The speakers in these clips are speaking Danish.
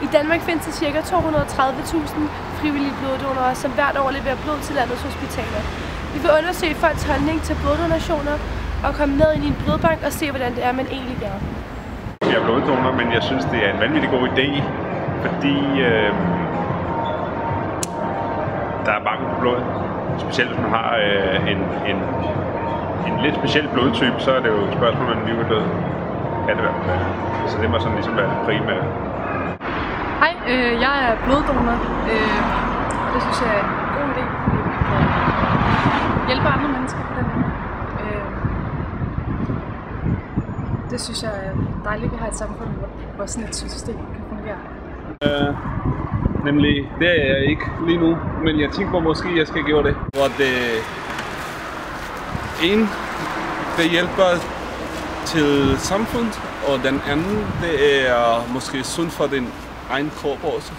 I Danmark findes der ca. 230.000 frivillige bloddonorer, som hvert år leverer blod til landets hospitaler. Vi vil undersøge folks holdning til bloddonationer og komme ned ind i en blodbank og se, hvordan det er, man egentlig gør. Jeg er bloddonor, men jeg synes, det er en vanvittig god idé, fordi der er mangel på blod. Specielt hvis man har en lidt speciel blodtype, så er det jo et spørgsmål om liv og død. Kan det være. Så det må sådan ligesom være det primære. Hej, jeg er bloddonor. Det synes jeg er en god idé, fordi vi kan hjælpe andre mennesker på den måde. Det synes jeg er dejligt, at vi har et samfund, hvor sådan et system kan fungere. Nemlig, det er jeg ikke lige nu, men jeg tænker på, måske jeg skal gøre det. Hvor det hjælper til samfundet, og den anden, det er måske sundt for din egen krop også.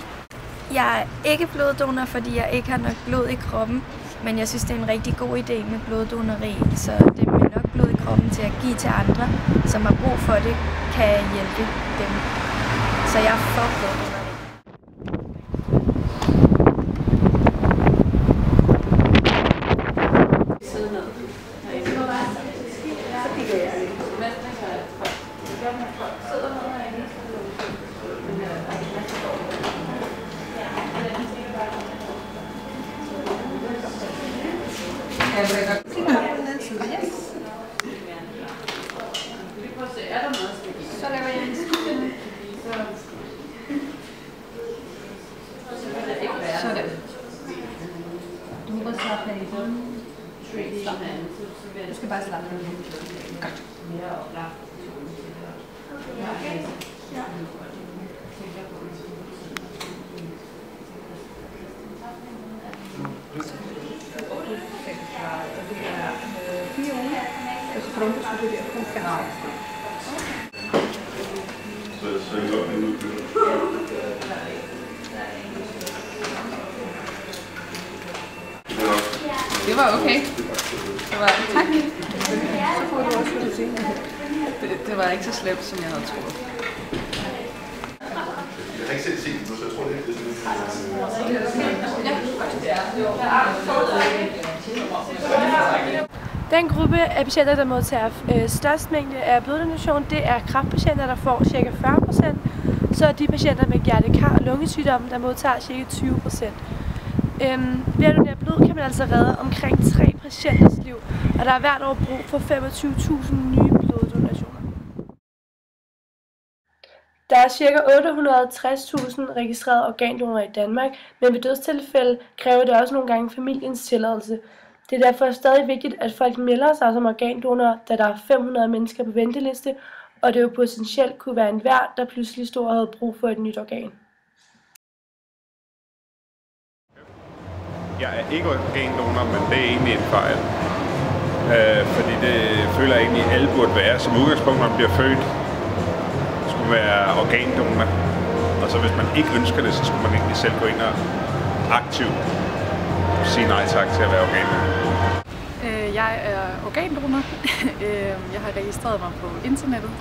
Jeg er ikke bloddonor, fordi jeg ikke har nok blod i kroppen, men jeg synes, det er en rigtig god idé med bloddoneri, så det med nok blod i kroppen til at give til andre, som har brug for det, kan hjælpe dem. Så jeg er for bloddoneri. Så laver jeg en skole. Sådan. Du må godt slappe af i den. Du skal bare slappe af. Godt. Pronto, sugerir com canal. Det var okay. Det var tak. Så får du også det senere. Det var ikke så slemt, som jeg havde troet. Jeg har ikke selv set det nu, så jeg tror, det er sådan. Den gruppe af patienter, der modtager størst mængde af bloddonation, det er kræftpatienter, der får ca. 40%. Så er de patienter med hjerte-kar- og lungesygdomme, der modtager ca. 20%. Ved at donere blod kan man altså redde omkring 3 patienters liv, og der er hvert år brug for 25.000 nye bloddonationer. Der er ca. 860.000 registrerede organdonorer i Danmark, men ved dødstilfælde kræver det også nogle gange familiens tilladelse. Det er derfor stadig vigtigt, at folk melder sig som organdonorer, da der er 500 mennesker på venteliste, og det jo potentielt kunne være enhver, der pludselig stod og havde brug for et nyt organ. Jeg er ikke organdonor, men det er egentlig en fejl. Fordi det føler jeg egentlig, at alle burde være. Som udgangspunkt, når man bliver født, skulle være organdonor. Og så hvis man ikke ønsker det, så skulle man egentlig selv gå ind og aktivt sige nej tak til at være organdonor. Jeg er organdonor. Jeg har registreret mig på internettet.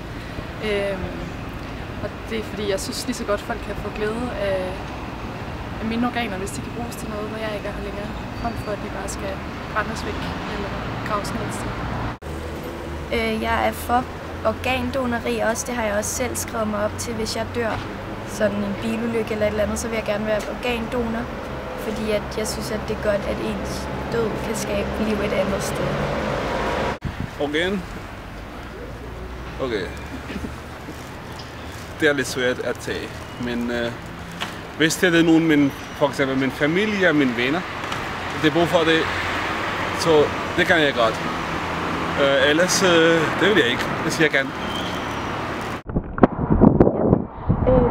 Og det er fordi, jeg synes lige så godt, folk kan få glæde af mine organer, hvis de kan bruges til noget, når jeg ikke er her længere. Frem for at de bare skal brændes væk eller graves ned et sted. Jeg er for organdoneri også. Det har jeg også selv skrevet mig op til, hvis jeg dør sådan en bilulykke eller et eller andet, så vil jeg gerne være organdonor. Fordi jeg synes, at det er godt, at ens død kan skabe liv et andet sted. Organ? Okay. Det er lidt svært at tage, men hvis det er nogen, for eksempel min familie og mine venner, det er brug for det, så det kan jeg godt. Ellers, det vil jeg ikke. Det siger jeg gerne.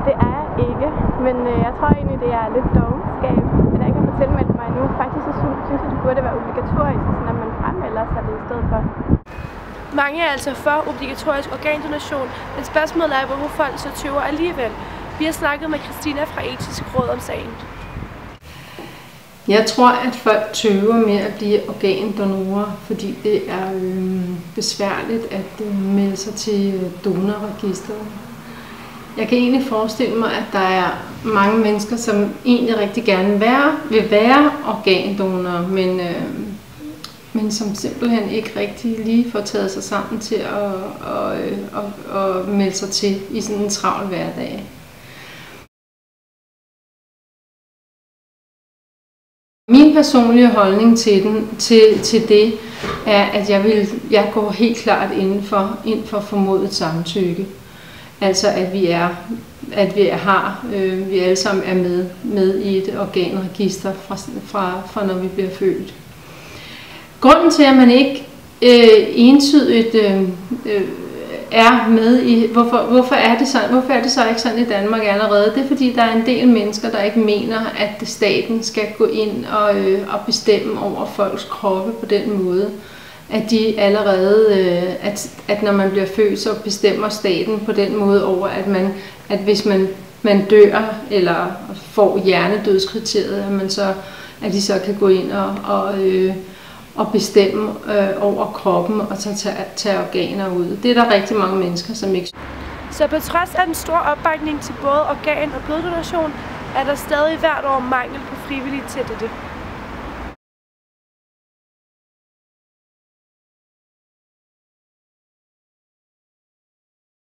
Det er jeg ikke, men jeg tror egentlig, det er lidt dovenskab, at jeg ikke har fået tilmeldt mig endnu. Faktisk så synes jeg, det burde være obligatorisk, sådan at man fremmelder sig det i stedet for. Mange er altså for obligatorisk organdonation, men spørgsmålet er, hvorfor folk så tøver alligevel. Vi har snakket med Christina fra Etisk Råd om sagen. Jeg tror, at folk tøver med at blive organdonorer, fordi det er besværligt at melde sig til donorregisteret. Jeg kan egentlig forestille mig, at der er mange mennesker, som egentlig rigtig gerne vil være organdonorer, men som simpelthen ikke rigtig lige får taget sig sammen til at melde sig til i sådan en travl hverdag. Min personlige holdning til det er, at jeg går helt klart ind for formodet samtykke. Altså at vi alle sammen er med i et organregister fra når vi bliver født. Grunden til, at man ikke entydigt er med i, hvorfor er det så ikke sådan i Danmark allerede? Det er fordi, der er en del mennesker, der ikke mener, at staten skal gå ind og bestemme over folks kroppe på den måde. At de allerede, at når man bliver født, så bestemmer staten på den måde over, at hvis man dør eller får hjernedødskriteriet, at de så kan gå ind og bestemme over kroppen og tage organer ud. Det er der rigtig mange mennesker, som ikke. Så på trods af den store opbakning til både organ- og bloddonation, er der stadig hvert år mangel på frivillige til det.